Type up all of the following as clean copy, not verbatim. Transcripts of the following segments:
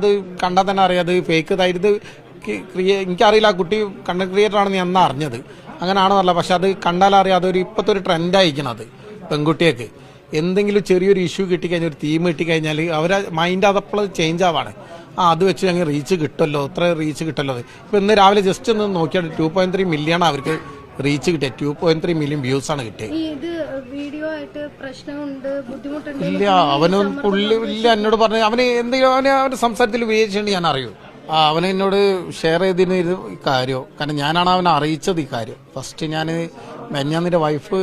അത് കണ്ടാൽ തന്നെ അറിയാം അത് ഫേക്ക് ഇതായത് എനിക്കറിയില്ല ആ കുട്ടി കണ്ടന്റ് ക്രിയേറ്റർ ആണെന്ന് ഞാൻ അറിഞ്ഞത് അങ്ങനെയാണെന്നല്ല. പക്ഷെ അത് കണ്ടാലറിയാം അതൊരു ഇപ്പോഴത്തെ ഒരു ട്രെൻഡായിരിക്കണം. അത് പെൺകുട്ടിയൊക്കെ എന്തെങ്കിലും ചെറിയൊരു ഇഷ്യൂ കിട്ടിക്കഴിഞ്ഞാൽ ഒരു തീം കിട്ടിക്കഴിഞ്ഞാൽ അവരെ മൈൻഡ് അതപ്പോൾ ചേഞ്ച് ആവാണ്. അത് വെച്ച് ഞങ്ങൾ റീച്ച് കിട്ടുമല്ലോ, ഇത്ര റീച്ച് കിട്ടുമല്ലോ. ഇപ്പം ഇന്ന് രാവിലെ ജസ്റ്റ് ഒന്ന് നോക്കിയാൽ 2.3 മില്യൺ അവർക്ക് റീച്ച് കിട്ടിയത്. 2.3 മില്യൺ വ്യൂസ് ആണ് കിട്ടിയത്. ഇല്ല അവനൊന്നും പുള്ളി ഇല്ല എന്നോട് പറഞ്ഞു. അവന് എന്തെങ്കിലും അവന്റെ സംസാരത്തിൽ ഉപയോഗിച്ചുകൊണ്ട് ഞാൻ അറിയൂ. അവൻ എന്നോട് ഷെയർ ചെയ്തതിന് ഇത് കാര്യം, കാരണം ഞാനാണ് അവനെ അറിയിച്ചത് ഈ കാര്യം. ഫസ്റ്റ് ഞാൻ മെഞ്ഞാന്നിന്റെ വൈഫ്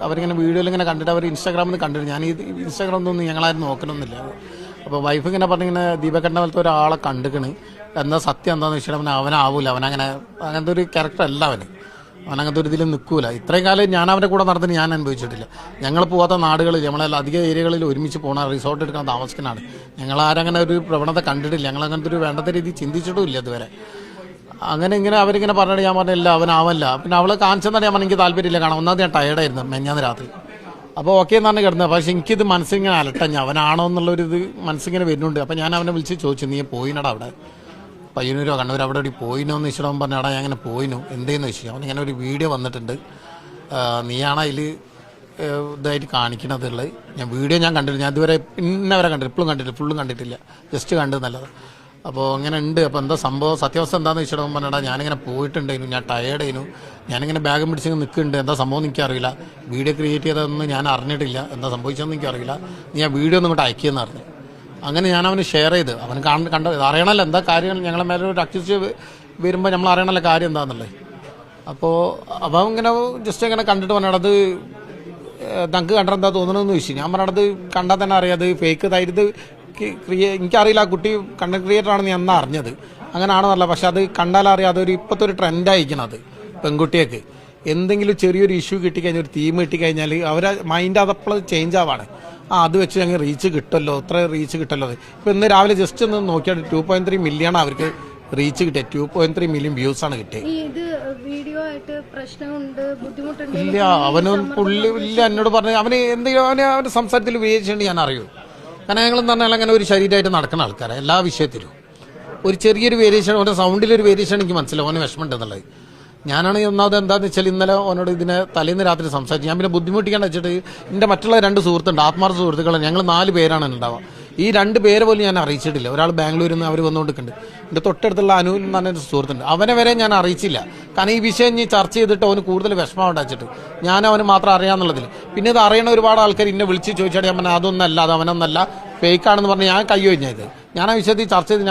അവരിങ്ങനെ വീഡിയോയിൽ ഇങ്ങനെ കണ്ടിട്ട് അവർ ഇൻസ്റ്റാഗ്രാമിൽ നിന്ന് കണ്ടിട്ട്, ഞാൻ ഈ ഇൻസ്റ്റാഗ്രാമിലൊന്നും ഞങ്ങളാരും നോക്കണമെന്നില്ല. അപ്പോൾ വൈഫ് ഇങ്ങനെ പറഞ്ഞിങ്ങനെ ദീപകണ്ണ പോലത്തെ ഒരാളെ കണ്ടിക്കണ്, എന്താ സത്യം എന്താണെന്ന് വെച്ചിട്ട് അവനാവൂല, അവനങ്ങനെ അങ്ങനത്തെ ഒരു ക്യാരക്ടർ അല്ല അവനങ്ങനത്തെ ഒരു ഇതിൽ നിൽക്കൂല. ഇത്രയും കാലം ഞാൻ അവൻ്റെ കൂടെ നടന്നിട്ട് ഞാൻ അനുഭവിച്ചിട്ടില്ല. ഞങ്ങൾ പോകാത്ത നാടുകളിൽ നമ്മളെല്ലാം അധിക ഏരിയകളിൽ ഒരുമിച്ച് പോകണ റിസോർട്ട് എടുക്കണം താമസിക്കുന്നതാണ്. ഞങ്ങളാരങ്ങനെ ഒരു പ്രവണത കണ്ടിട്ടില്ല. ഞങ്ങളങ്ങനത്തെ ഒരു വേണ്ടത്തെ രീതി ചിന്തിച്ചിട്ടും ഇല്ല ഇതുവരെ. അങ്ങനെ ഇങ്ങനെ അവരിങ്ങനെ പറഞ്ഞിട്ട് ഞാൻ പറഞ്ഞില്ല അവനാവല്ല. പിന്നെ അവളെ കാണിച്ചെന്നാണ് ഞാൻ പറഞ്ഞു എനിക്ക് താല്പര്യമില്ല, കാണാം. ഒന്നാമത് ഞാൻ ടയർഡായിരുന്നു മെഞ്ഞാന്ന് രാത്രി. അപ്പോൾ ഓക്കെ എന്നാണ് കിടന്നത്. പക്ഷെ എനിക്കിത് മനസ്സിങ്ങനെ അലട്ടഞ്ഞ അവനാണോ എന്നുള്ളൊരിത് മനസ്സിങ്ങനെ വരുന്നുണ്ട്. അപ്പം ഞാൻ അവനെ വിളിച്ച് ചോദിച്ചു, നീ പോയിനടാ അവിടെ പയ്യന്നൂരോ കണ്ണൂർ അവിടെ ഒരു പോയിനോ എന്ന് വെച്ചിട്ട് അവൻ പറഞ്ഞാടാ ഞാൻ അങ്ങനെ പോയിനു എന്തെന്ന് വെച്ചു. അവനിങ്ങനെ ഒരു വീഡിയോ വന്നിട്ടുണ്ട്, നീയാണ് അതിൽ ഇതായിട്ട് കാണിക്കണതുള്ളത്. വീഡിയോ ഞാൻ കണ്ടിട്ടില്ല, ഞാൻ ഇതുവരെ ഇന്നവരെ കണ്ടില്ല, ഇപ്പോഴും കണ്ടിട്ടില്ല, ഫുള്ളും കണ്ടിട്ടില്ല, ജസ്റ്റ് കണ്ടത് നല്ലത്. അപ്പോൾ അങ്ങനെ ഉണ്ട്. അപ്പോൾ എന്താ സംഭവം സത്യാവസ്ഥ എന്താണെന്ന് വെച്ചിട്ട് അവൻ പറഞ്ഞാടാ ഞാനിങ്ങനെ പോയിട്ടുണ്ടായിരുന്നു, ഞാൻ ടയേർഡായിരുന്നു, ഞാനിങ്ങനെ ബാഗും പിടിച്ച് നിൽക്കുന്നുണ്ട്, എന്താ സംഭവം എനിക്കറിയില്ല, വീഡിയോ ക്രിയേറ്റ് ചെയ്തതൊന്നും ഞാൻ അറിഞ്ഞിട്ടില്ല, എന്താ സംഭവിച്ചതെന്ന് എനിക്കറിയില്ല, നീ ആ വീഡിയോ ഒന്നും ഇങ്ങോട്ട് അയക്കിയെന്ന് പറഞ്ഞു. അങ്ങനെ ഞാൻ അവന് ഷെയർ ചെയ്ത് അവന് കണ്ട അറിയണമല്ലോ എന്താ കാര്യം, ഞങ്ങളെ മേലെ ഒരു അക്യൂസ് വരുമ്പോൾ നമ്മൾ അറിയണമല്ലോ കാര്യം എന്താണെന്നുള്ളത്. അപ്പോൾ അവൻ ഇങ്ങനെ ജസ്റ്റ് ഇങ്ങനെ കണ്ടിട്ട് പറഞ്ഞത് നമുക്ക് കണ്ടാൽ എന്താ തോന്നണമെന്ന് ചോദിച്ചു. ഞാൻ പറഞ്ഞത് കണ്ടാൽ തന്നെ അറിയാം അത് ഫേക്ക് ഇതായത് എനിക്കറിയില്ല ആ കുട്ടി കണ്ടന്റ് ക്രിയേറ്റർ ആണെന്ന് ഞാൻ അറിഞ്ഞത് അങ്ങനെയാണെന്നല്ല. പക്ഷെ അത് കണ്ടാലറിയാം അതൊരു ഇപ്പോഴത്തെ ഒരു ട്രെൻഡായിരിക്കണം. അത് പെൺകുട്ടിയൊക്കെ എന്തെങ്കിലും ചെറിയൊരു ഇഷ്യൂ കിട്ടിക്കഴിഞ്ഞാൽ ഒരു തീം കിട്ടിക്കഴിഞ്ഞാൽ അവരെ മൈൻഡ് അതപ്പോൾ ചേഞ്ച് ആവാണ്. അത് വെച്ച് ഞങ്ങൾ റീച്ച് കിട്ടുമല്ലോ, ഇത്ര റീച്ച് കിട്ടുമല്ലോ. ഇപ്പം ഇന്ന് രാവിലെ ജസ്റ്റ് ഒന്ന് നോക്കിയാൽ 2.3 മില്യൺ അവർക്ക് റീച്ച് കിട്ടിയത്. 2.3 മില്യൺ വ്യൂസ് ആണ് കിട്ടിയത്. ഇല്ല അവനൊന്നും പുള്ളി ഇല്ല എന്നോട് പറഞ്ഞു. അവന് എന്തെങ്കിലും അവന്റെ സംസാരത്തിൽ ഉപയോഗിച്ചുകൊണ്ട് ഞാൻ അറിയൂ. കാരണം ഞങ്ങളെന്ന് പറഞ്ഞാൽ അങ്ങനെ ഒരു ശരീരമായിട്ട് നടക്കുന്ന ആൾക്കാരാണ്. എല്ലാ വിഷയത്തിലും ഒരു ചെറിയൊരു വേരിയേഷൻ, അവൻ്റെ സൗണ്ടിലൊരു വേരിയേഷൻ എനിക്ക് മനസ്സിലാവും അവന് വിഷമമുണ്ടെന്നുള്ളത്. ഞാനാണ് ഒന്നാമത് എന്താണെന്ന് വെച്ചാൽ ഇന്നലെ അവനോട് ഇതിനെ തലേന്ന് രാത്രി സംസാരിച്ചു. ഞാൻ പിന്നെ ബുദ്ധിമുട്ടിക്കാണ്ട് വെച്ചിട്ട് എൻ്റെ മറ്റുള്ള 2 സുഹൃത്തുണ്ട്, ആത്മാർത്ഥ സുഹൃത്തുക്കൾ, ഞങ്ങൾ 4 പേരാണ് ഉണ്ടാവുക. ഈ 2 പേര് പോലും ഞാൻ അറിയിച്ചിട്ടില്ല. ഒരാൾ ബാംഗ്ലൂരിൽ നിന്ന് അവർ വന്നുകൊണ്ടിരിക്കുന്നുണ്ട്. എൻ്റെ തൊട്ടടുത്തുള്ള അനു എന്ന് പറഞ്ഞൊരു സുഹൃത്തുണ്ട്, അവനെ വരെ ഞാൻ അറിയിച്ചില്ല. കാരണം ഈ വിഷയം ഇനി ചർച്ച ചെയ്തിട്ട് അവന് കൂടുതൽ വിഷമം ഉണ്ടാച്ചിട്ട് ഞാൻ അവന് മാത്രം അറിയാമെന്നുള്ളതിൽ. പിന്നെ ഇത് അറിയണ ഒരുപാട് ആൾക്കാർ എന്നെ വിളിച്ച് ചോദിച്ചാൽ ഞാൻ പറഞ്ഞാൽ അതൊന്നല്ല, അത് അവനൊന്നല്ല, ഫേക്കാണെന്ന് പറഞ്ഞ് ഞാൻ കൈ ഒഴിഞ്ഞത്. ഞാൻ ആ വിഷയത്തിൽ ചർച്ച ചെയ്ത്